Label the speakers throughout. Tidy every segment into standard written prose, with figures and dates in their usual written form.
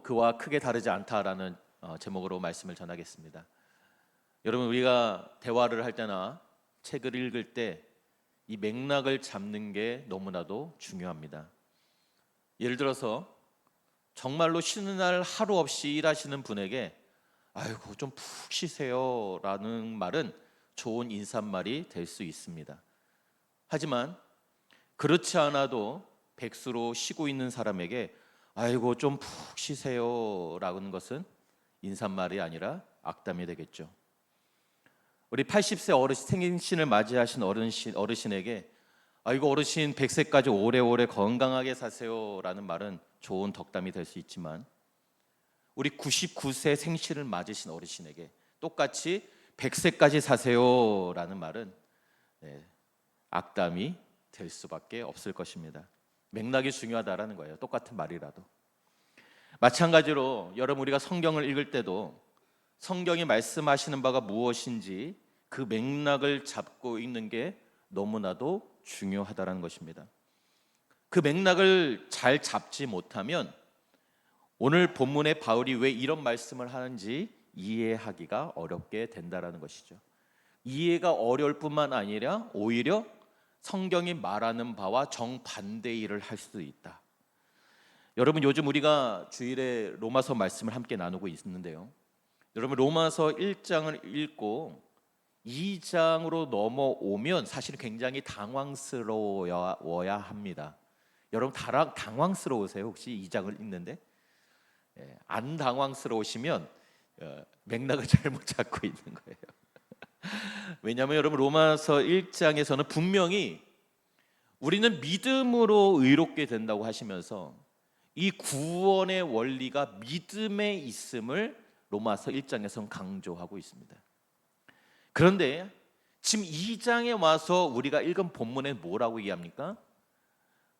Speaker 1: 그와 크게 다르지 않다라는 제목으로 말씀을 전하겠습니다. 여러분, 우리가 대화를 할 때나 책을 읽을 때 이 맥락을 잡는 게 너무나도 중요합니다. 예를 들어서 정말로 쉬는 날 하루 없이 일하시는 분에게 아이고 좀 푹 쉬세요 라는 말은 좋은 인사말이 될 수 있습니다. 하지만 그렇지 않아도 백수로 쉬고 있는 사람에게 아이고 좀 푹 쉬세요 라는 것은 인사말이 아니라 악담이 되겠죠. 우리 80세 어르신 생신을 맞이하신 어르신에게 아이고 어르신 100세까지 오래오래 건강하게 사세요 라는 말은 좋은 덕담이 될 수 있지만 우리 99세 생신을 맞으신 어르신에게 똑같이 100세까지 사세요 라는 말은 악담이 될 수밖에 없을 것입니다. 맥락이 중요하다라는 거예요. 똑같은 말이라도. 마찬가지로 여러분, 우리가 성경을 읽을 때도 성경이 말씀하시는 바가 무엇인지 그 맥락을 잡고 읽는 게 너무나도 중요하다는 것입니다. 그 맥락을 잘 잡지 못하면 오늘 본문의 바울이 왜 이런 말씀을 하는지 이해하기가 어렵게 된다는 것이죠. 이해가 어려울 뿐만 아니라 오히려 성경이 말하는 바와 정반대의 일을 할 수도 있다. 여러분, 요즘 우리가 주일에 로마서 말씀을 함께 나누고 있는데요, 여러분 로마서 1장을 읽고 2장으로 넘어오면 사실 굉장히 당황스러워야 합니다. 여러분 당황스러우세요? 혹시 2장을 읽는데? 안 당황스러우시면 맥락을 잘못 잡고 있는 거예요. 왜냐하면 여러분 로마서 1장에서는 분명히 우리는 믿음으로 의롭게 된다고 하시면서 이 구원의 원리가 믿음에 있음을 로마서 1장에서는 강조하고 있습니다. 그런데 지금 2장에 와서 우리가 읽은 본문에 뭐라고 얘기합니까?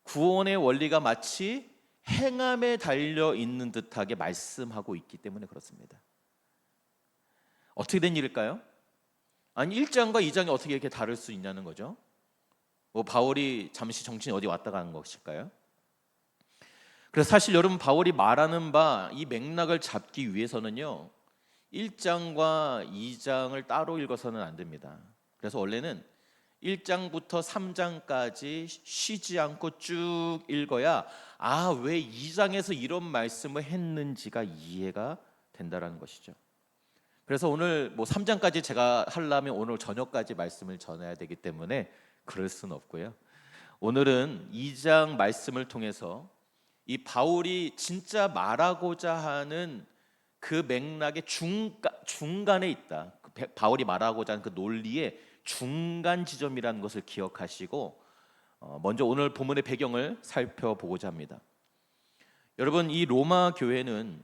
Speaker 1: 구원의 원리가 마치 행함에 달려 있는 듯하게 말씀하고 있기 때문에 그렇습니다. 어떻게 된 일일까요? 아니 1장과 2장이 어떻게 이렇게 다를 수 있냐는 거죠. 바울이 잠시 정신이 어디 왔다 가는 것일까요? 그래서 사실 여러분, 바울이 말하는 바 이 맥락을 잡기 위해서는요 1장과 2장을 따로 읽어서는 안 됩니다. 그래서 원래는 1장부터 3장까지 쉬지 않고 쭉 읽어야 왜 2장에서 이런 말씀을 했는지가 이해가 된다는 것이죠. 그래서 오늘 3장까지 제가 하려면 오늘 저녁까지 말씀을 전해야 되기 때문에 그럴 수는 없고요. 오늘은 2장 말씀을 통해서 이 바울이 진짜 말하고자 하는 그 맥락의 중간에 있다. 바울이 말하고자 하는 그 논리의 중간 지점이라는 것을 기억하시고 먼저 오늘 본문의 배경을 살펴보고자 합니다. 여러분, 이 로마 교회는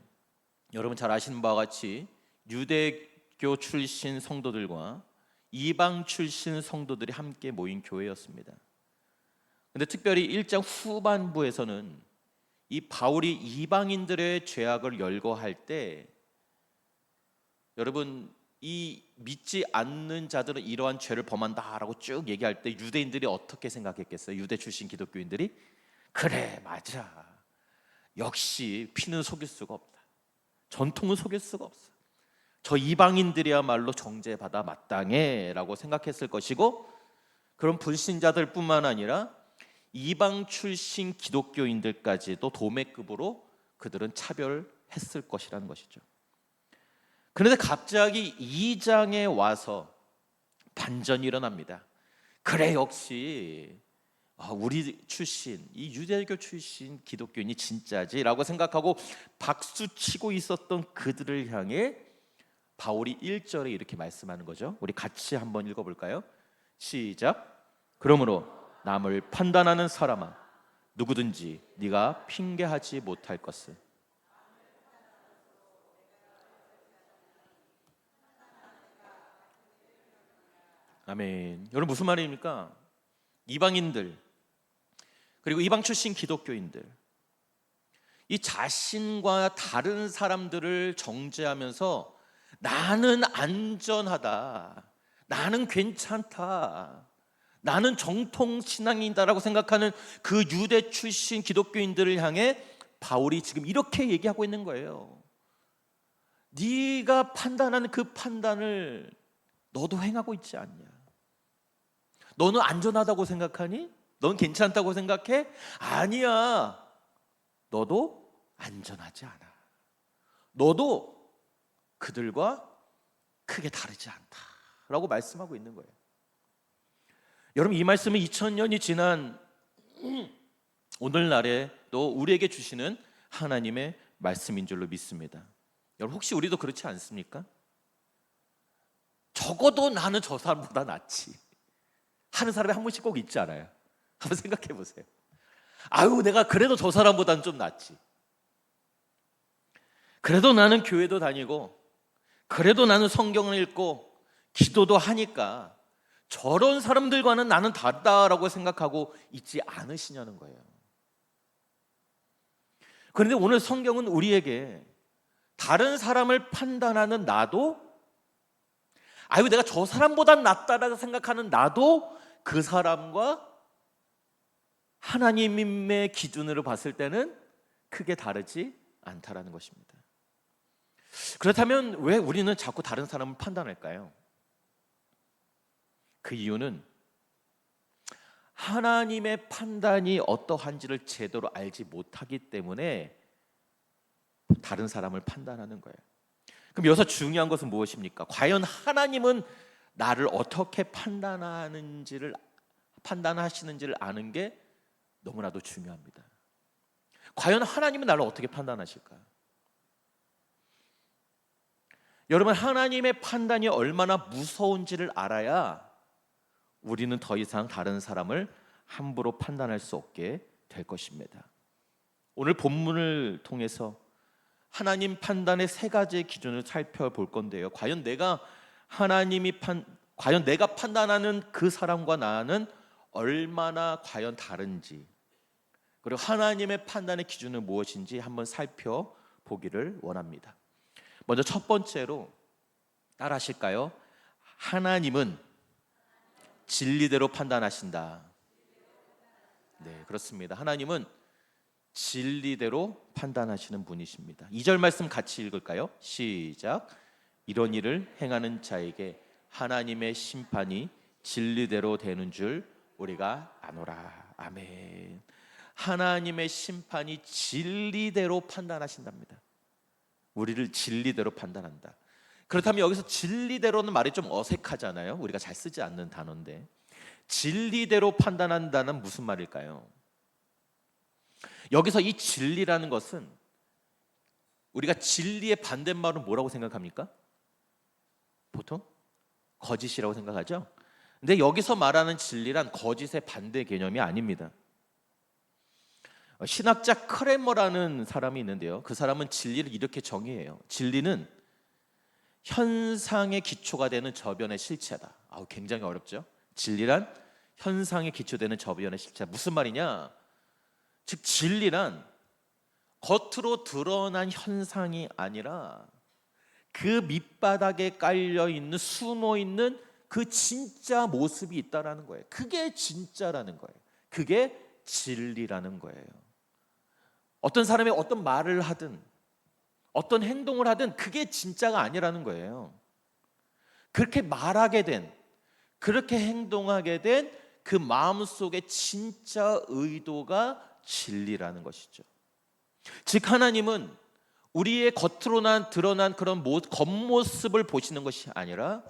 Speaker 1: 여러분 잘 아시는 바와 같이 유대교 출신 성도들과 이방 출신 성도들이 함께 모인 교회였습니다. 그런데 특별히 1장 후반부에서는 이 바울이 이방인들의 죄악을 열거할 때 여러분, 이 믿지 않는 자들은 이러한 죄를 범한다라고 쭉 얘기할 때 유대인들이 어떻게 생각했겠어요? 유대 출신 기독교인들이 그래 맞아, 역시 피는 속일 수가 없다, 전통은 속일 수가 없어, 저 이방인들이야말로 정죄받아 마땅해 라고 생각했을 것이고, 그런 불신자들 뿐만 아니라 이방 출신 기독교인들까지도 도매급으로 그들은 차별했을 것이라는 것이죠. 그런데 갑자기 2장에 와서 반전이 일어납니다. 그래 역시 우리 출신, 이 유대교 출신 기독교인이 진짜지 라고 생각하고 박수치고 있었던 그들을 향해 바울이 1절에 이렇게 말씀하는 거죠. 우리 같이 한번 읽어볼까요? 시작. 그러므로 남을 판단하는 사람아, 누구든지 네가 핑계하지 못할 것을. 아멘. 여러분, 무슨 말입니까? 이방인들 그리고 이방 출신 기독교인들, 이 자신과 다른 사람들을 정죄하면서 나는 안전하다, 나는 괜찮다, 나는 정통 신앙인이다라고 생각하는 그 유대 출신 기독교인들을 향해 바울이 지금 이렇게 얘기하고 있는 거예요. 네가 판단하는 그 판단을 너도 행하고 있지 않냐? 너는 안전하다고 생각하니? 넌 괜찮다고 생각해? 아니야. 너도 안전하지 않아. 너도 그들과 크게 다르지 않다라고 말씀하고 있는 거예요. 여러분, 이 말씀은 2000년이 지난 오늘날에 또 우리에게 주시는 하나님의 말씀인 줄로 믿습니다. 여러분, 혹시 우리도 그렇지 않습니까? 적어도 나는 저 사람보다 낫지 하는 사람이 한 분씩 꼭 있지 않아요? 한번 생각해 보세요. 아유, 내가 그래도 저 사람보다는 좀 낫지. 그래도 나는 교회도 다니고, 그래도 나는 성경을 읽고 기도도 하니까 저런 사람들과는 나는 다르다라고 생각하고 있지 않으시냐는 거예요. 그런데 오늘 성경은 우리에게 다른 사람을 판단하는 나도, 아유, 내가 저 사람보단 낫다라고 생각하는 나도 그 사람과 하나님의 기준으로 봤을 때는 크게 다르지 않다라는 것입니다. 그렇다면 왜 우리는 자꾸 다른 사람을 판단할까요? 그 이유는 하나님의 판단이 어떠한지를 제대로 알지 못하기 때문에 다른 사람을 판단하는 거예요. 그럼 여기서 중요한 것은 무엇입니까? 과연 하나님은 나를 어떻게 판단하시는지를 아는 게 너무나도 중요합니다. 과연 하나님은 나를 어떻게 판단하실까? 여러분, 하나님의 판단이 얼마나 무서운지를 알아야 우리는 더 이상 다른 사람을 함부로 판단할 수 없게 될 것입니다. 오늘 본문을 통해서 하나님 판단의 세 가지의 기준을 살펴볼 건데요. 과연 내가 판단하는 그 사람과 나는 얼마나 과연 다른지, 그리고 하나님의 판단의 기준은 무엇인지 한번 살펴보기를 원합니다. 먼저 첫 번째로 따라 하실까요? 하나님은 진리대로 판단하신다. 네, 그렇습니다. 하나님은 진리대로 판단하시는 분이십니다. 2절 말씀 같이 읽을까요? 시작. 이런 일을 행하는 자에게 하나님의 심판이 진리대로 되는 줄 우리가 아노라. 아멘. 하나님의 심판이 진리대로 판단하신답니다. 우리를 진리대로 판단한다. 그렇다면 여기서 진리대로는 말이 좀 어색하잖아요. 우리가 잘 쓰지 않는 단어인데, 진리대로 판단한다는 무슨 말일까요? 여기서 이 진리라는 것은 우리가 진리의 반대말은 뭐라고 생각합니까? 보통 거짓이라고 생각하죠. 근데 여기서 말하는 진리란 거짓의 반대 개념이 아닙니다. 신학자 크레머라는 사람이 있는데요, 그 사람은 진리를 이렇게 정의해요. 진리는 현상의 기초가 되는 저변의 실체다. 굉장히 어렵죠? 진리란 현상에 기초되는 저변의 실체. 무슨 말이냐? 즉 진리란 겉으로 드러난 현상이 아니라 그 밑바닥에 깔려있는, 숨어있는 그 진짜 모습이 있다라는 거예요. 그게 진짜라는 거예요. 그게 진리라는 거예요. 어떤 사람이 어떤 말을 하든 어떤 행동을 하든 그게 진짜가 아니라는 거예요. 그렇게 말하게 된, 그렇게 행동하게 된 그 마음속의 진짜 의도가 진리라는 것이죠. 즉 하나님은 우리의 겉으로 드러난 그런 겉모습을 보시는 것이 아니라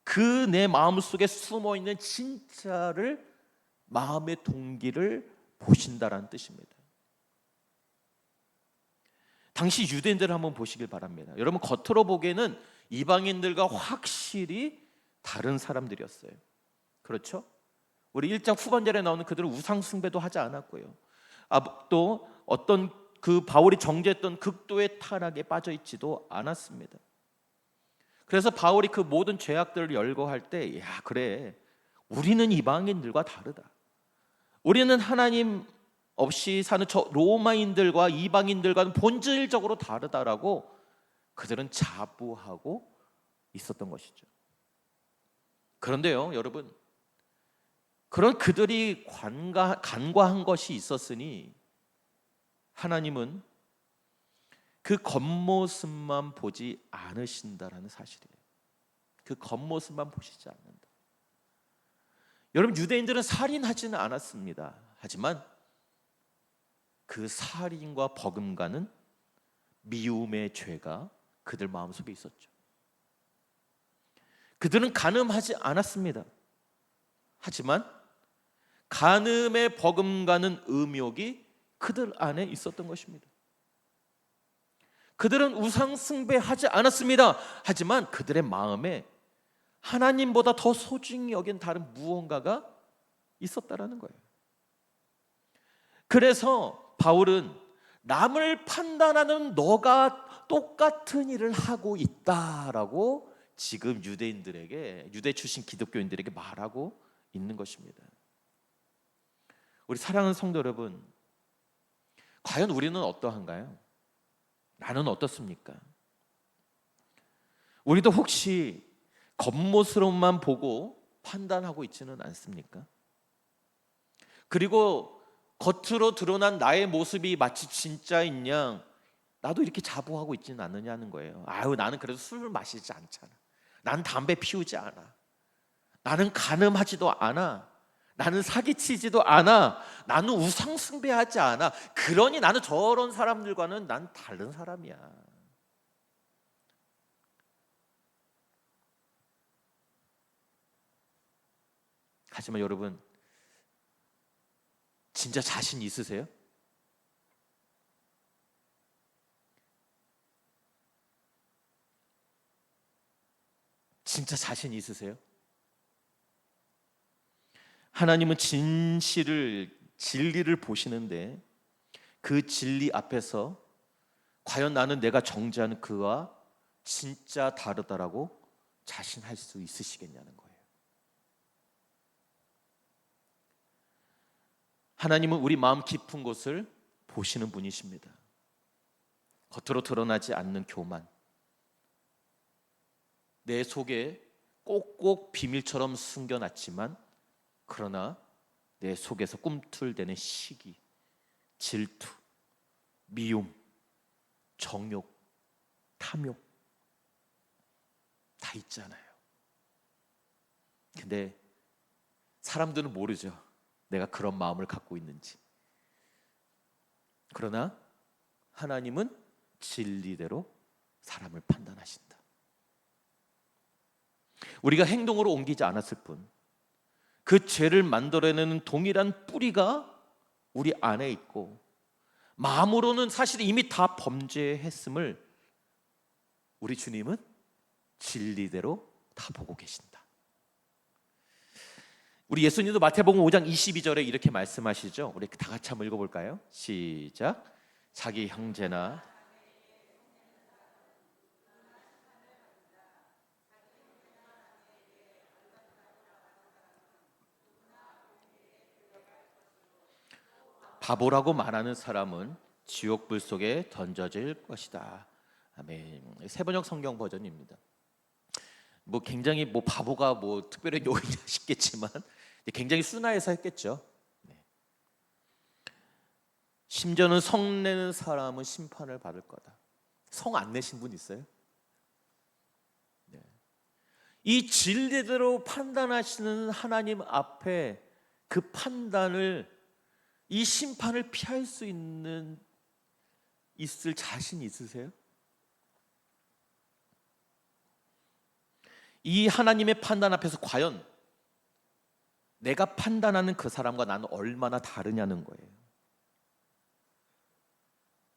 Speaker 1: 그 내 마음속에 숨어있는 진짜를, 마음의 동기를 보신다라는 뜻입니다. 당시 유대인들을 한번 보시길 바랍니다. 여러분, 겉으로 보기에는 이방인들과 확실히 다른 사람들이었어요. 그렇죠? 우리 1장 후반절에 나오는 그들은 우상 숭배도 하지 않았고요. 또 어떤 그 바울이 정죄했던 극도의 타락에 빠져 있지도 않았습니다. 그래서 바울이 그 모든 죄악들을 열거할 때, 야, 그래, 우리는 이방인들과 다르다. 우리는 하나님 없이 사는 저 로마인들과 이방인들과는 본질적으로 다르다라고 그들은 자부하고 있었던 것이죠. 그런데요, 여러분, 그런 그들이 간과한 것이 있었으니 하나님은 그 겉모습만 보지 않으신다라는 사실이에요. 그 겉모습만 보시지 않는다. 여러분, 유대인들은 살인하지는 않았습니다. 하지만 그 살인과 버금가는 미움의 죄가 그들 마음속에 있었죠. 그들은 간음하지 않았습니다. 하지만 간음에 버금가는 음욕이 그들 안에 있었던 것입니다. 그들은 우상 숭배하지 않았습니다. 하지만 그들의 마음에 하나님보다 더 소중히 여긴 다른 무언가가 있었다라는 거예요. 그래서 바울은 남을 판단하는 너가 똑같은 일을 하고 있다라고 지금 유대인들에게, 유대 출신 기독교인들에게 말하고 있는 것입니다. 우리 사랑하는 성도 여러분, 과연 우리는 어떠한가요? 나는 어떻습니까? 우리도 혹시 겉모습만 보고 판단하고 있지는 않습니까? 그리고 겉으로 드러난 나의 모습이 마치 진짜인 양 나도 이렇게 자부하고 있지는 않느냐는 거예요. 아유, 나는 그래도 술을 마시지 않잖아. 나는 담배 피우지 않아. 나는 간음하지도 않아. 나는 사기치지도 않아. 나는 우상 숭배하지 않아. 그러니 나는 저런 사람들과는 난 다른 사람이야. 하지만 여러분, 진짜 자신 있으세요? 진짜 자신 있으세요? 하나님은 진리를 보시는데 그 진리 앞에서 과연 나는 내가 정죄하는 그와 진짜 다르다라고 자신할 수 있으시겠냐는 거예요. 하나님은 우리 마음 깊은 곳을 보시는 분이십니다. 겉으로 드러나지 않는 교만, 내 속에 꼭꼭 비밀처럼 숨겨놨지만 그러나 내 속에서 꿈틀대는 시기, 질투, 미움, 정욕, 탐욕 다 있잖아요. 근데 사람들은 모르죠. 내가 그런 마음을 갖고 있는지. 그러나 하나님은 진리대로 사람을 판단하신다. 우리가 행동으로 옮기지 않았을 뿐 그 죄를 만들어내는 동일한 뿌리가 우리 안에 있고 마음으로는 사실 이미 다 범죄했음을 우리 주님은 진리대로 다 보고 계신다. 우리 예수님도 마태복음 5장 22절에 이렇게 말씀하시죠. 우리 다 같이 한번 읽어볼까요? 시작. 자기 형제나 바보라고 말하는 사람은 지옥불 속에 던져질 것이다. 아멘. 세번역 성경 버전입니다. 뭐 굉장히 뭐 바보가 뭐 특별한 요인이 싶겠지만 굉장히 순화해서 했겠죠. 심지어는 성 내는 사람은 심판을 받을 거다. 성 안 내신 분 있어요? 이 진리대로 판단하시는 하나님 앞에 그 판단을, 이 심판을 피할 수 있을 자신 있으세요? 이 하나님의 판단 앞에서 과연 내가 판단하는 그 사람과 나는 얼마나 다르냐는 거예요.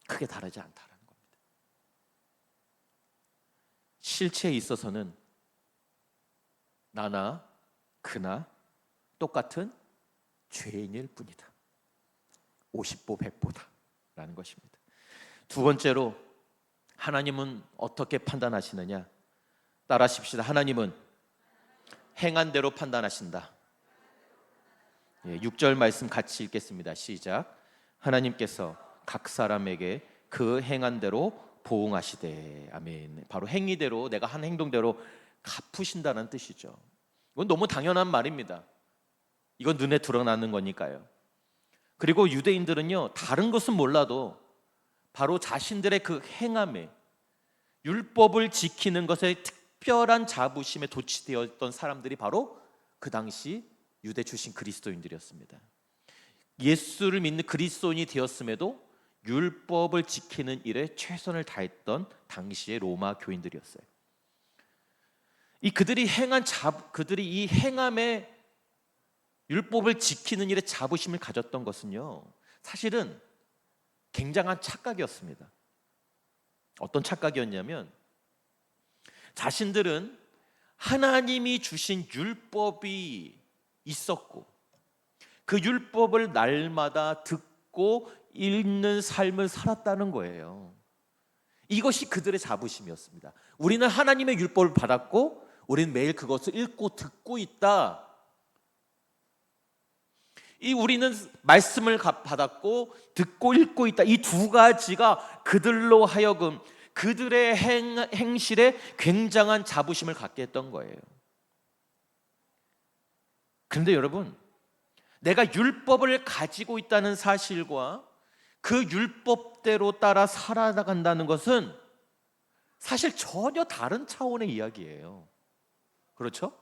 Speaker 1: 크게 다르지 않다는 겁니다. 실체에 있어서는 나나 그나 똑같은 죄인일 뿐이다. 50보 100보다 라는 것입니다. 두 번째로 하나님은 어떻게 판단하시느냐? 따라하십시다. 하나님은 행한 대로 판단하신다. 6절 말씀 같이 읽겠습니다. 시작. 하나님께서 각 사람에게 그 행한 대로 보응하시되. 아멘. 바로 행위대로, 내가 한 행동대로 갚으신다는 뜻이죠. 이건 너무 당연한 말입니다. 이건 눈에 드러나는 거니까요. 그리고 유대인들은요, 다른 것은 몰라도 바로 자신들의 그 행함에, 율법을 지키는 것에 특별한 자부심에 도취되었던 사람들이 바로 그 당시 유대 출신 그리스도인들이었습니다. 예수를 믿는 그리스도인이 되었음에도 율법을 지키는 일에 최선을 다했던 당시의 로마 교인들이었어요. 그들이 이 행함에 율법을 지키는 일에 자부심을 가졌던 것은요, 사실은 굉장한 착각이었습니다. 어떤 착각이었냐면, 자신들은 하나님이 주신 율법이 있었고 그 율법을 날마다 듣고 읽는 삶을 살았다는 거예요. 이것이 그들의 자부심이었습니다. 우리는 하나님의 율법을 받았고 우리는 매일 그것을 읽고 듣고 있다. 우리는 말씀을 받았고 듣고 읽고 있다. 이 두 가지가 그들로 하여금 그들의 행실에 굉장한 자부심을 갖게 했던 거예요. 그런데 여러분, 내가 율법을 가지고 있다는 사실과 그 율법대로 따라 살아나간다는 것은 사실 전혀 다른 차원의 이야기예요. 그렇죠?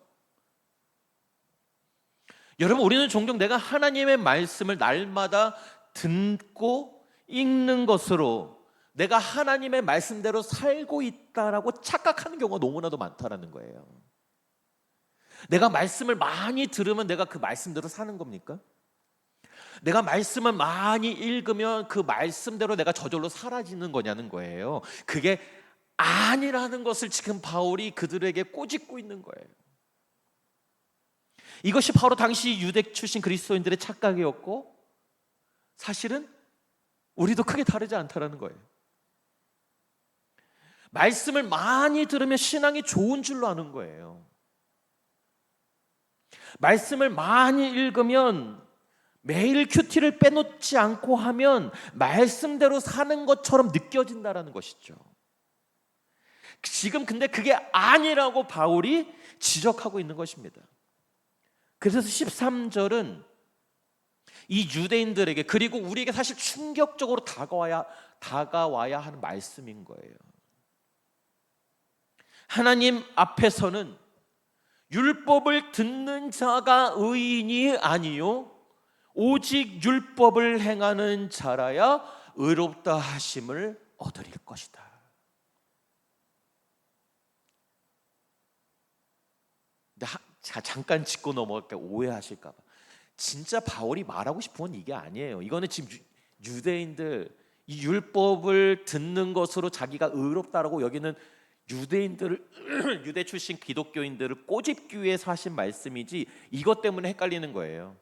Speaker 1: 여러분, 우리는 종종 내가 하나님의 말씀을 날마다 듣고 읽는 것으로 내가 하나님의 말씀대로 살고 있다라고 착각하는 경우가 너무나도 많다라는 거예요. 내가 말씀을 많이 들으면 내가 그 말씀대로 사는 겁니까? 내가 말씀을 많이 읽으면 그 말씀대로 내가 저절로 사라지는 거냐는 거예요. 그게 아니라는 것을 지금 바울이 그들에게 꼬집고 있는 거예요. 이것이 바로 당시 유대 출신 그리스도인들의 착각이었고, 사실은 우리도 크게 다르지 않다라는 거예요. 말씀을 많이 들으면 신앙이 좋은 줄로 아는 거예요. 말씀을 많이 읽으면, 매일 큐티를 빼놓지 않고 하면 말씀대로 사는 것처럼 느껴진다라는 것이죠. 지금 근데 그게 아니라고 바울이 지적하고 있는 것입니다. 그래서 13절은 이 유대인들에게, 그리고 우리에게 사실 충격적으로 다가와야 하는 말씀인 거예요. 하나님 앞에서는 율법을 듣는 자가 의인이 아니요 오직 율법을 행하는 자라야 의롭다 하심을 얻으릴 것이다. 잠깐 짚고 넘어갈게요. 오해하실까 봐. 진짜 바울이 말하고 싶은 건 이게 아니에요. 이거는 지금 유대인들, 이 율법을 듣는 것으로 자기가 의롭다라고 여기는 유대인들을 유대 출신 기독교인들을 꼬집기 위해서 하신 말씀이지, 이것 때문에 헷갈리는 거예요.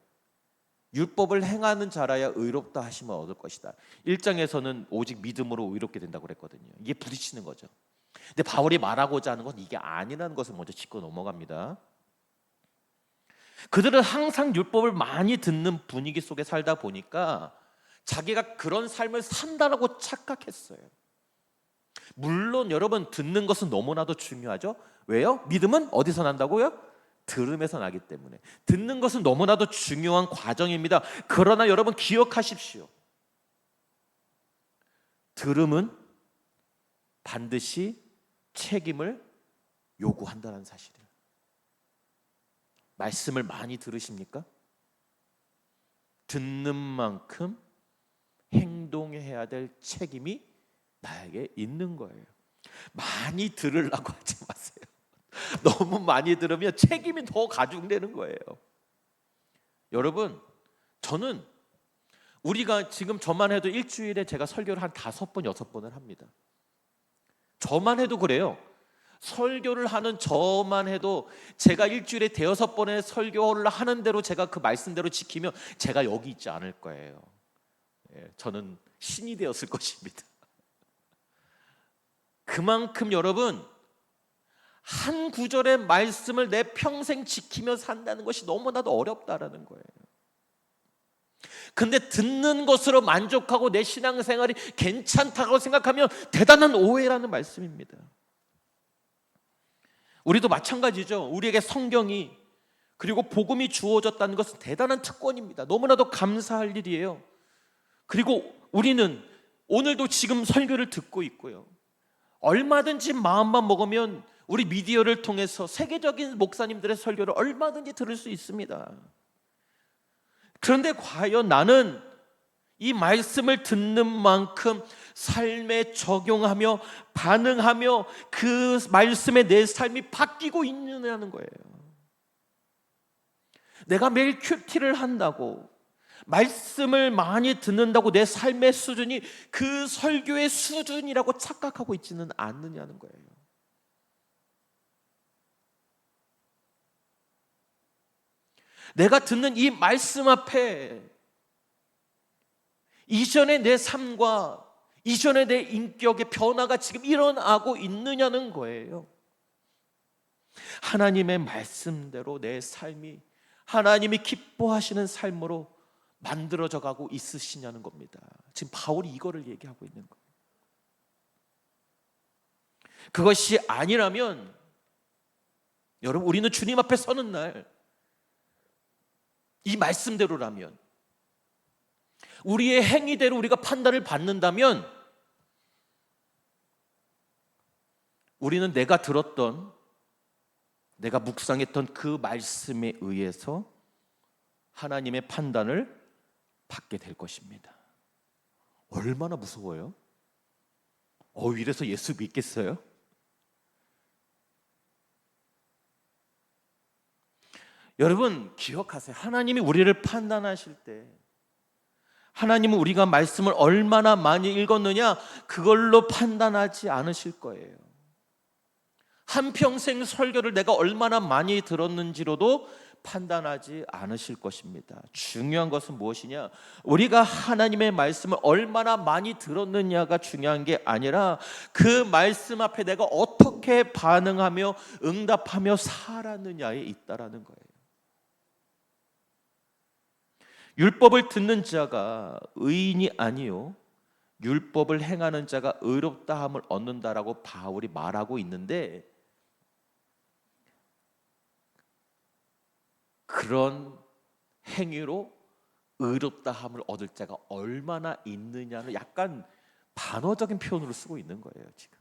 Speaker 1: 율법을 행하는 자라야 의롭다 하심을 얻을 것이다. 1장에서는 오직 믿음으로 의롭게 된다고 그랬거든요. 이게 부딪히는 거죠. 근데 바울이 말하고자 하는 건 이게 아니라는 것을 먼저 짚고 넘어갑니다. 그들은 항상 율법을 많이 듣는 분위기 속에 살다 보니까 자기가 그런 삶을 산다라고 착각했어요. 물론 여러분, 듣는 것은 너무나도 중요하죠. 왜요? 믿음은 어디서 난다고요? 들음에서 나기 때문에. 듣는 것은 너무나도 중요한 과정입니다. 그러나 여러분 기억하십시오. 들음은 반드시 책임을 요구한다는 사실이에요. 말씀을 많이 들으십니까? 듣는 만큼 행동해야 될 책임이 나에게 있는 거예요. 많이 들으려고 하지 마세요. 너무 많이 들으면 책임이 더 가중되는 거예요. 여러분, 저는 우리가 지금 저만 해도 일주일에 제가 설교를 한 5번, 6번을 합니다. 저만 해도 그래요. 설교를 하는 저만 해도 제가 일주일에 5번의 설교를 하는 대로 제가 그 말씀대로 지키면 제가 여기 있지 않을 거예요. 저는 신이 되었을 것입니다. 그만큼 여러분, 한 구절의 말씀을 내 평생 지키며 산다는 것이 너무나도 어렵다라는 거예요. 근데 듣는 것으로 만족하고 내 신앙생활이 괜찮다고 생각하면 대단한 오해라는 말씀입니다. 우리도 마찬가지죠. 우리에게 성경이 그리고 복음이 주어졌다는 것은 대단한 특권입니다. 너무나도 감사할 일이에요. 그리고 우리는 오늘도 지금 설교를 듣고 있고요. 얼마든지 마음만 먹으면 우리 미디어를 통해서 세계적인 목사님들의 설교를 얼마든지 들을 수 있습니다. 그런데 과연 나는 이 말씀을 듣는 만큼 삶에 적용하며 반응하며 그 말씀에 내 삶이 바뀌고 있느냐는 거예요. 내가 매일 큐티를 한다고, 말씀을 많이 듣는다고 내 삶의 수준이 그 설교의 수준이라고 착각하고 있지는 않느냐는 거예요. 내가 듣는 이 말씀 앞에 이전의 내 삶과 이전의 내 인격의 변화가 지금 일어나고 있느냐는 거예요. 하나님의 말씀대로 내 삶이 하나님이 기뻐하시는 삶으로 만들어져 가고 있으시냐는 겁니다. 지금 바울이 이거를 얘기하고 있는 거예요. 그것이 아니라면 여러분, 우리는 주님 앞에 서는 날 이 말씀대로라면, 우리의 행위대로 우리가 판단을 받는다면 우리는 내가 들었던, 내가 묵상했던 그 말씀에 의해서 하나님의 판단을 받게 될 것입니다. 얼마나 무서워요? 이래서 예수 믿겠어요? 여러분 기억하세요. 하나님이 우리를 판단하실 때 하나님은 우리가 말씀을 얼마나 많이 읽었느냐 그걸로 판단하지 않으실 거예요. 한평생 설교를 내가 얼마나 많이 들었는지로도 판단하지 않으실 것입니다. 중요한 것은 무엇이냐? 우리가 하나님의 말씀을 얼마나 많이 들었느냐가 중요한 게 아니라 그 말씀 앞에 내가 어떻게 반응하며 응답하며 살았느냐에 있다라는 거예요. 율법을 듣는 자가 의인이 아니요 율법을 행하는 자가 의롭다함을 얻는다라고 바울이 말하고 있는데, 그런 행위로 의롭다함을 얻을 자가 얼마나 있느냐는 약간 반어적인 표현으로 쓰고 있는 거예요. 지금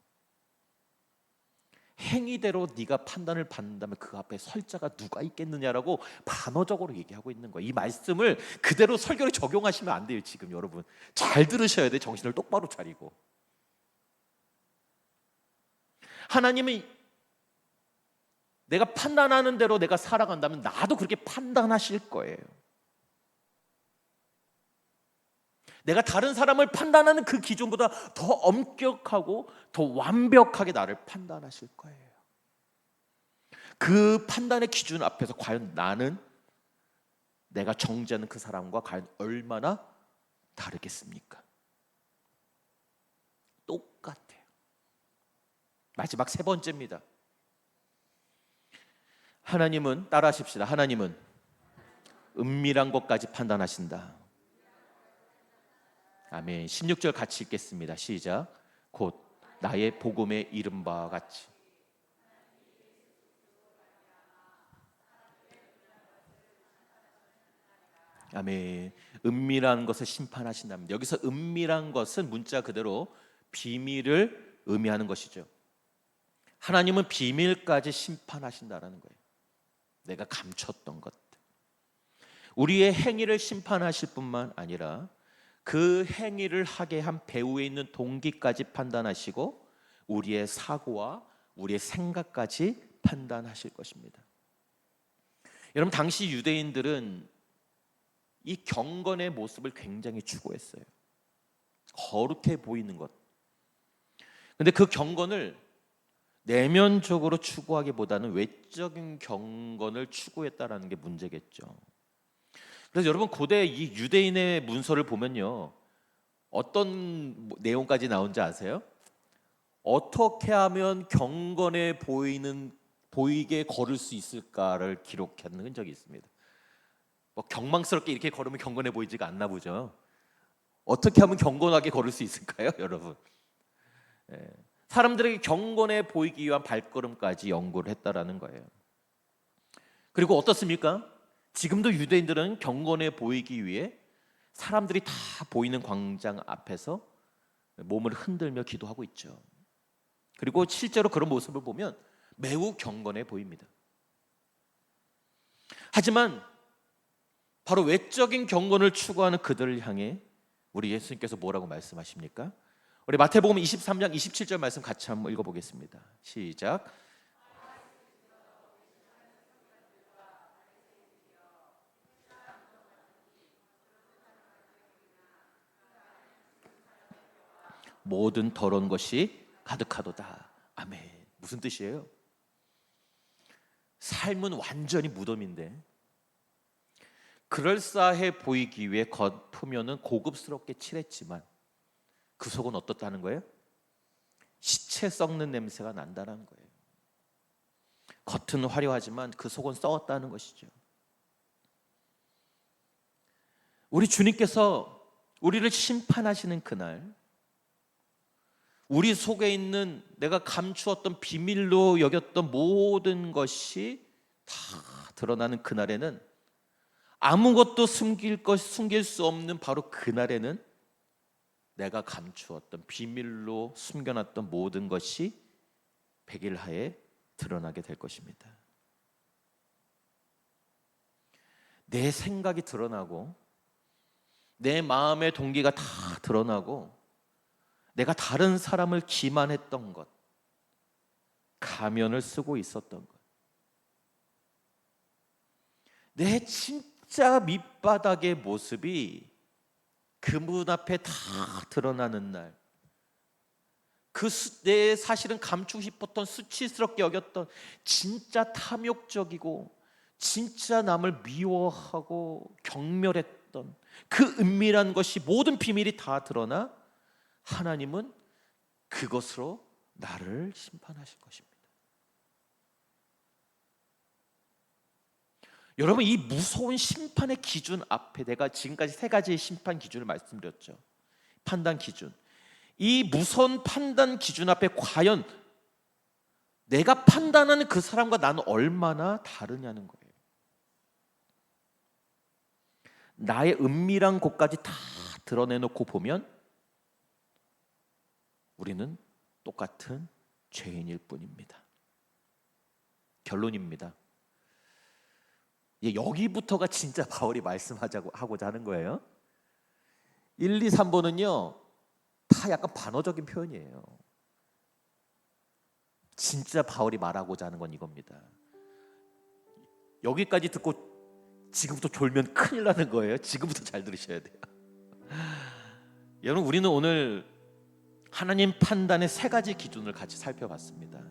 Speaker 1: 행위대로 네가 판단을 받는다면 그 앞에 설 자가 누가 있겠느냐라고 반어적으로 얘기하고 있는 거예요. 이 말씀을 그대로 설교에 적용하시면 안 돼요. 지금 여러분 잘 들으셔야 돼. 정신을 똑바로 차리고. 하나님이 내가 판단하는 대로 내가 살아간다면 나도 그렇게 판단하실 거예요. 내가 다른 사람을 판단하는 그 기준보다 더 엄격하고 더 완벽하게 나를 판단하실 거예요. 그 판단의 기준 앞에서 과연 나는 내가 정죄하는 그 사람과 과연 얼마나 다르겠습니까? 똑같아요. 마지막 세 번째입니다. 하나님은, 따라하십시다. 하나님은 은밀한 것까지 판단하신다. 아멘. 16절 같이 읽겠습니다. 시작. 곧 나의 복음에 이른 바와 같이. 아멘. 은밀한 것을 심판하신답니다. 여기서 은밀한 것은 문자 그대로 비밀을 의미하는 것이죠. 하나님은 비밀까지 심판하신다라는 거예요. 내가 감췄던 것들, 우리의 행위를 심판하실 뿐만 아니라 그 행위를 하게 한 배후에 있는 동기까지 판단하시고 우리의 사고와 우리의 생각까지 판단하실 것입니다. 여러분, 당시 유대인들은 이 경건의 모습을 굉장히 추구했어요. 거룩해 보이는 것. 근데 그 경건을 내면적으로 추구하기보다는 외적인 경건을 추구했다라는 게 문제겠죠. 그래서 여러분 고대 이 유대인의 문서를 보면요, 어떤 내용까지 나온지 아세요? 어떻게 하면 경건해 보이게 걸을 수 있을까를 기록하는 적이 있습니다. 뭐 경망스럽게 이렇게 걸으면 경건해 보이지가 않나 보죠. 어떻게 하면 경건하게 걸을 수 있을까요, 여러분? 사람들에게 경건해 보이기 위한 발걸음까지 연구를 했다라는 거예요. 그리고 어떻습니까? 지금도 유대인들은 경건해 보이기 위해 사람들이 다 보이는 광장 앞에서 몸을 흔들며 기도하고 있죠. 그리고 실제로 그런 모습을 보면 매우 경건해 보입니다. 하지만 바로 외적인 경건을 추구하는 그들을 향해 우리 예수님께서 뭐라고 말씀하십니까? 우리 마태복음 23장 27절 말씀 같이 한번 읽어보겠습니다. 시작. 모든 더러운 것이 가득하도다. 아멘. 무슨 뜻이에요? 삶은 완전히 무덤인데 그럴싸해 보이기 위해 겉 표면은 고급스럽게 칠했지만 그 속은 어떻다는 거예요? 시체 썩는 냄새가 난다는 거예요. 겉은 화려하지만 그 속은 썩었다는 것이죠. 우리 주님께서 우리를 심판하시는 그날, 우리 속에 있는 내가 감추었던 비밀로 여겼던 모든 것이 다 드러나는 그날에는 아무것도 숨길 수 없는 바로 그날에는 내가 감추었던 비밀로 숨겨놨던 모든 것이 백일하에 드러나게 될 것입니다. 내 생각이 드러나고 내 마음의 동기가 다 드러나고 내가 다른 사람을 기만했던 것, 가면을 쓰고 있었던 것, 내 진짜 밑바닥의 모습이 그 문 앞에 다 드러나는 날, 내 사실은 감추고 싶었던 수치스럽게 여겼던 진짜 탐욕적이고 진짜 남을 미워하고 경멸했던 그 은밀한 것이 모든 비밀이 다 드러나 하나님은 그것으로 나를 심판하실 것입니다. 여러분, 이 무서운 심판의 기준 앞에 내가 지금까지 세 가지의 심판 기준을 말씀드렸죠. 판단 기준. 이 무서운 판단 기준 앞에 과연 내가 판단하는 그 사람과 나는 얼마나 다르냐는 거예요. 나의 은밀한 곳까지 다 드러내놓고 보면 우리는 똑같은 죄인일 뿐입니다. 결론입니다. 여기부터가 진짜 바울이 말씀하고자 하는 거예요. 1, 2, 3번은요 다 약간 반어적인 표현이에요. 진짜 바울이 말하고자 하는 건 이겁니다. 여기까지 듣고 지금부터 졸면 큰일 나는 거예요. 지금부터 잘 들으셔야 돼요. 여러분, 우리는 오늘 하나님 판단의 세 가지 기준을 같이 살펴봤습니다.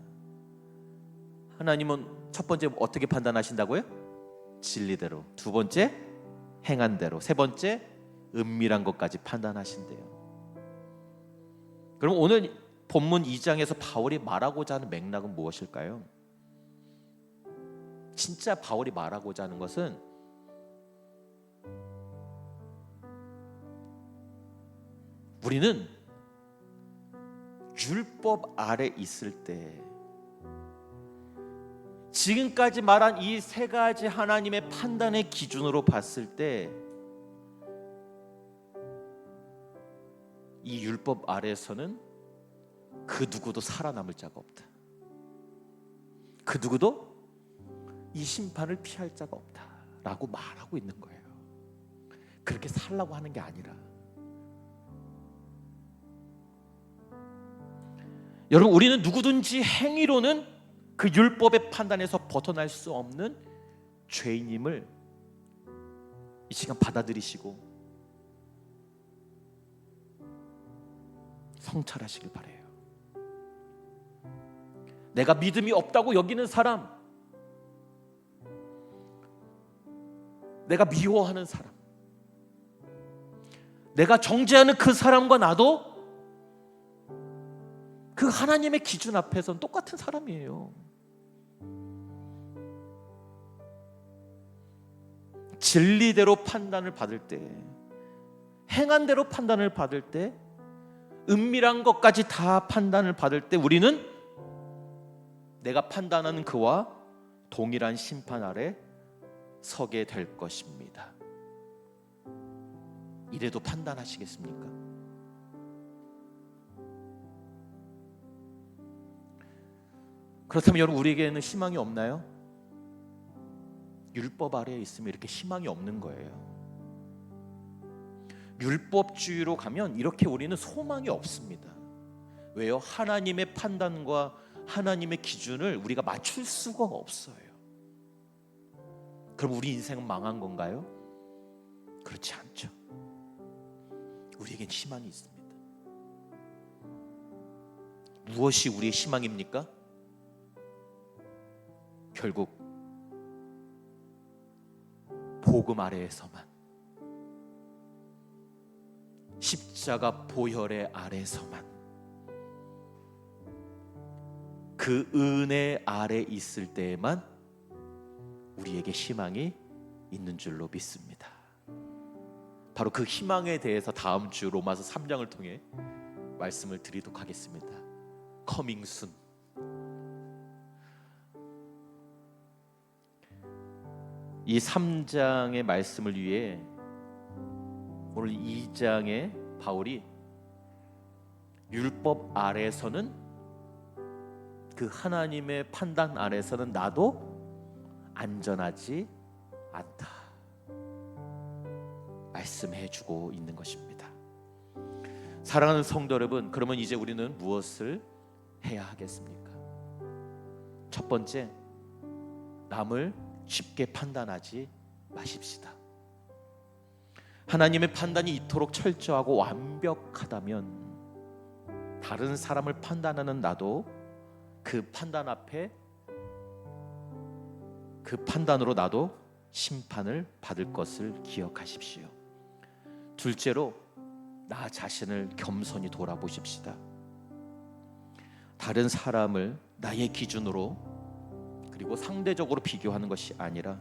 Speaker 1: 하나님은 첫 번째 어떻게 판단하신다고요? 진리대로. 두 번째 행한 대로. 세 번째 은밀한 것까지 판단하신대요. 그럼 오늘 본문 2장에서 바울이 말하고자 하는 맥락은 무엇일까요? 진짜 바울이 말하고자 하는 것은 우리는 율법 아래 있을 때 지금까지 말한 이 세 가지 하나님의 판단의 기준으로 봤을 때 이 율법 아래에서는 그 누구도 살아남을 자가 없다. 그 누구도 이 심판을 피할 자가 없다라고 말하고 있는 거예요. 그렇게 살라고 하는 게 아니라, 여러분, 우리는 누구든지 행위로는 그 율법의 판단에서 벗어날 수 없는 죄인임을 이 시간 받아들이시고 성찰하시길 바라요. 내가 믿음이 없다고 여기는 사람, 내가 미워하는 사람, 내가 정죄하는 그 사람과 나도 그 하나님의 기준 앞에서는 똑같은 사람이에요. 진리대로 판단을 받을 때, 행한 대로 판단을 받을 때, 은밀한 것까지 다 판단을 받을 때 우리는 내가 판단하는 그와 동일한 심판 아래 서게 될 것입니다. 이래도 판단하시겠습니까? 그렇다면 여러분, 우리에게는 희망이 없나요? 율법 아래에 있으면 이렇게 희망이 없는 거예요. 율법주의로 가면 이렇게 우리는 소망이 없습니다. 왜요? 하나님의 판단과 하나님의 기준을 우리가 맞출 수가 없어요. 그럼 우리 인생은 망한 건가요? 그렇지 않죠. 우리에겐 희망이 있습니다. 무엇이 우리의 희망입니까? 결국 복음 아래에서만, 십자가 보혈의 아래서만, 그 은혜 아래 있을 때에만 우리에게 희망이 있는 줄로 믿습니다. 바로 그 희망에 대해서 다음 주 로마서 3장을 통해 말씀을 드리도록 하겠습니다. Coming soon. 이 3장의 말씀을 위해 오늘 2장에 바울이 율법 아래에서는, 그 하나님의 판단 아래에서는 나도 안전하지 않다 말씀해 주고 있는 것입니다. 사랑하는 성도 여러분, 그러면 이제 우리는 무엇을 해야 하겠습니까? 첫 번째, 남을 쉽게 판단하지 마십시다. 하나님의 판단이 이토록 철저하고 완벽하다면 다른 사람을 판단하는 나도 그 판단 앞에, 그 판단으로 나도 심판을 받을 것을 기억하십시오. 둘째로, 나 자신을 겸손히 돌아보십시다. 다른 사람을 나의 기준으로 그리고 상대적으로 비교하는 것이 아니라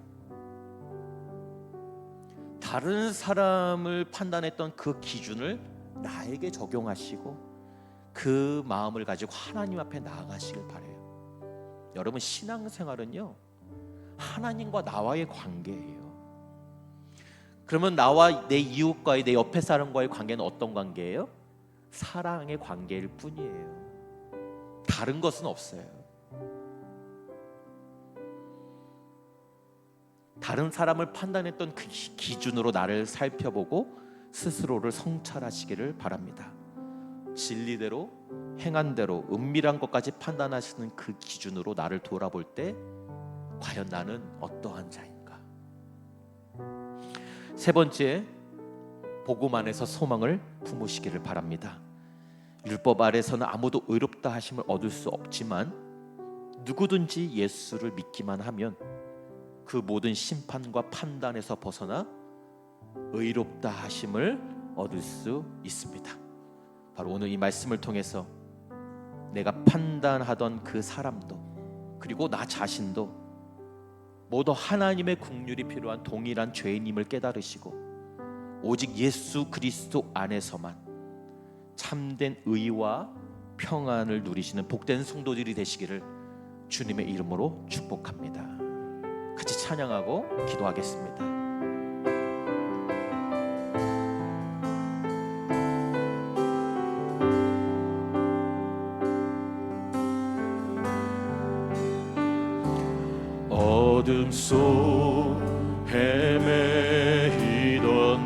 Speaker 1: 다른 사람을 판단했던 그 기준을 나에게 적용하시고 그 마음을 가지고 하나님 앞에 나아가시길 바라요. 여러분, 신앙생활은요, 하나님과 나와의 관계예요. 그러면 나와 내 이웃과의, 내 옆에 사람과의 관계는 어떤 관계예요? 사랑의 관계일 뿐이에요. 다른 것은 없어요. 다른 사람을 판단했던 그 기준으로 나를 살펴보고 스스로를 성찰하시기를 바랍니다. 진리대로, 행한 대로, 은밀한 것까지 판단하시는 그 기준으로 나를 돌아볼 때 과연 나는 어떠한 자인가? 세 번째, 복음 안에서 소망을 품으시기를 바랍니다. 율법 아래서는 아무도 의롭다 하심을 얻을 수 없지만 누구든지 예수를 믿기만 하면 그 모든 심판과 판단에서 벗어나 의롭다 하심을 얻을 수 있습니다. 바로 오늘 이 말씀을 통해서 내가 판단하던 그 사람도 그리고 나 자신도 모두 하나님의 긍휼이 필요한 동일한 죄인임을 깨달으시고 오직 예수 그리스도 안에서만 참된 의와 평안을 누리시는 복된 성도들이 되시기를 주님의 이름으로 축복합니다. 같이 찬양하고 기도하겠습니다. 어둠 속 헤매이던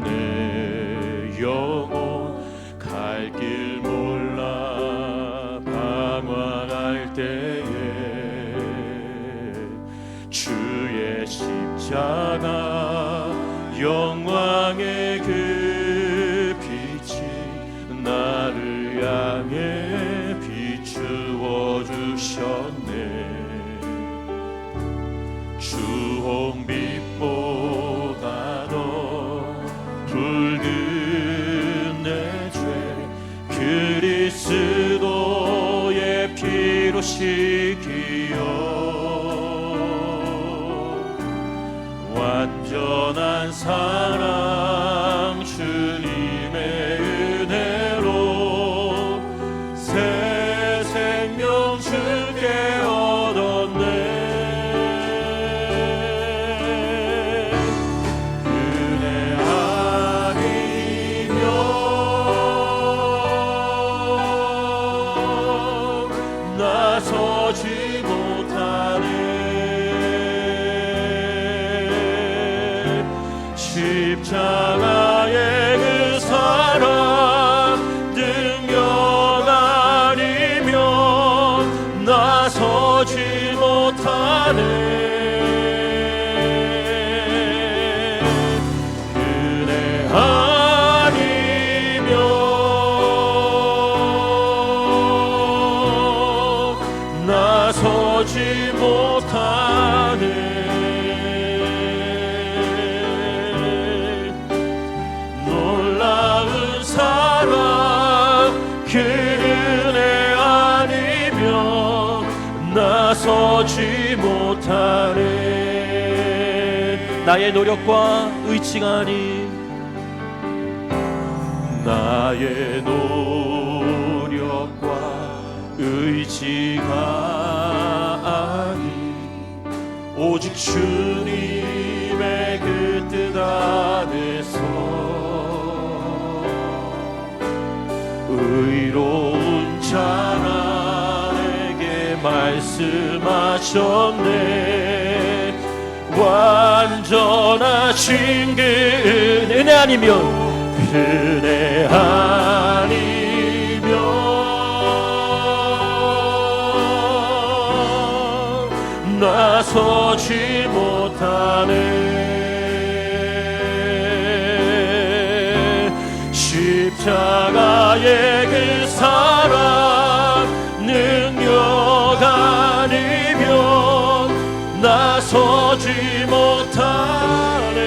Speaker 1: 내 영혼 갈 길 몰라 방황할 때에 주의 십자가 영광의 그 빛이 나를 향해 비추어 주셨네. 주홍빛보다 더 붉은 내 죄 그리스도의 피로 씻기어 완전한 사랑 주님의 은혜로 새 생명 주께 얻었네. 나서지 못 못하네. 십자가의 그 사랑 능력 아니면 나서지 못하네. 나서지 못하네. 놀라운 사랑 그 은혜 아니면 나서지 못하네. 나의 노력과 의지가 아닌 나의 노력과 의지가 아닌 오직 주님의 그 뜻 안에서 의로운 자가 내게 말씀하셨네. 완전하신 그 은혜 아니면 은혜 아니면 나서지 못하네. 십자가의 그 사랑 능력 아니면 나서지 못하네.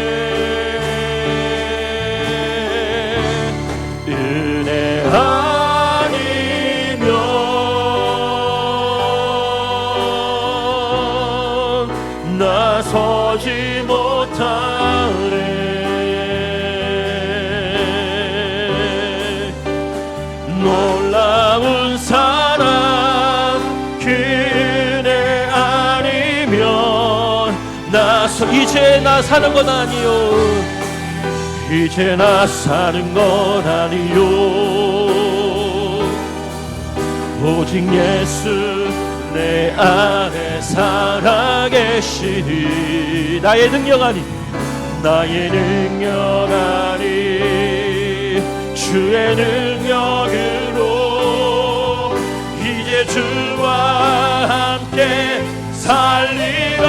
Speaker 1: 은혜 아니면 나서지 못하네. 놀라운 사랑 그 은혜 아니면 나서 이제 나 사는 건 아니요. 이제 나 사는 건 아니요. 오직 예수 내 안에 살아계시니 나의 능력 아니 나의 능력 아니 주의 능력으로 이제 주와 함께 살리라.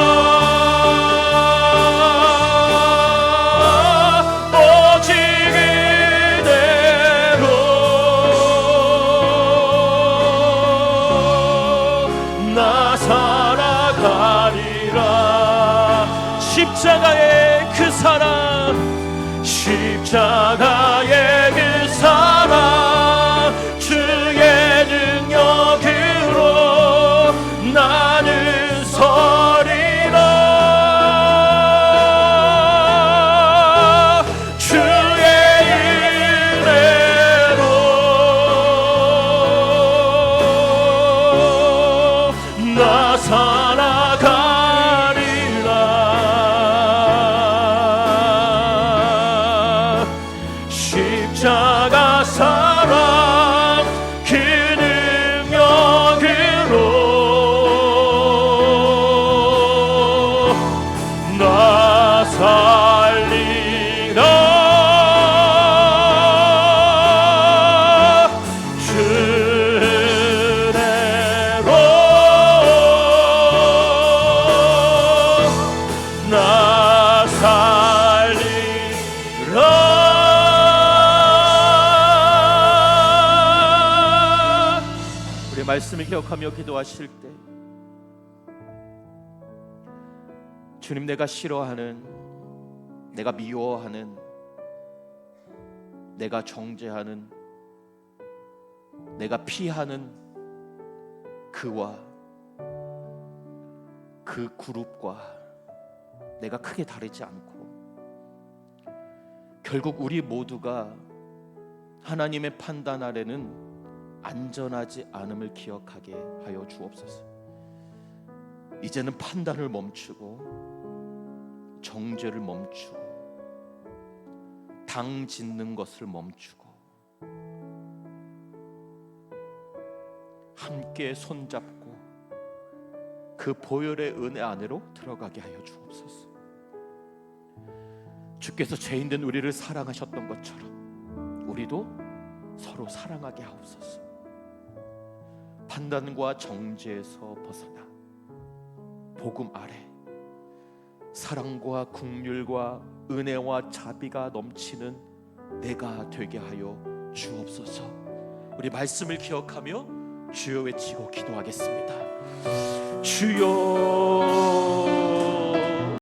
Speaker 1: 십자가의 그 사랑 십자가의 그 사랑 주의 능력으로 나는 서리라. 주의 은혜로 나 살아가. 십자가 사랑 그 능력으로 나 살리라. 주 은혜로 나 살리라. 말씀을 기억하며 기도하실 때 주님, 내가 싫어하는, 내가 미워하는, 내가 정죄하는, 내가 피하는 그와 그 그룹과 내가 크게 다르지 않고 결국 우리 모두가 하나님의 판단 아래는 안전하지 않음을 기억하게 하여 주옵소서. 이제는 판단을 멈추고 정죄를 멈추고 당 짓는 것을 멈추고 함께 손잡고 그 보혈의 은혜 안으로 들어가게 하여 주옵소서. 주께서 죄인된 우리를 사랑하셨던 것처럼 우리도 서로 사랑하게 하옵소서. 판단과 정죄에서 벗어나 복음 아래 사랑과 긍휼과 은혜와 자비가 넘치는 내가 되게 하여 주옵소서. 우리 말씀을 기억하며 주여 외치고 기도하겠습니다. 주여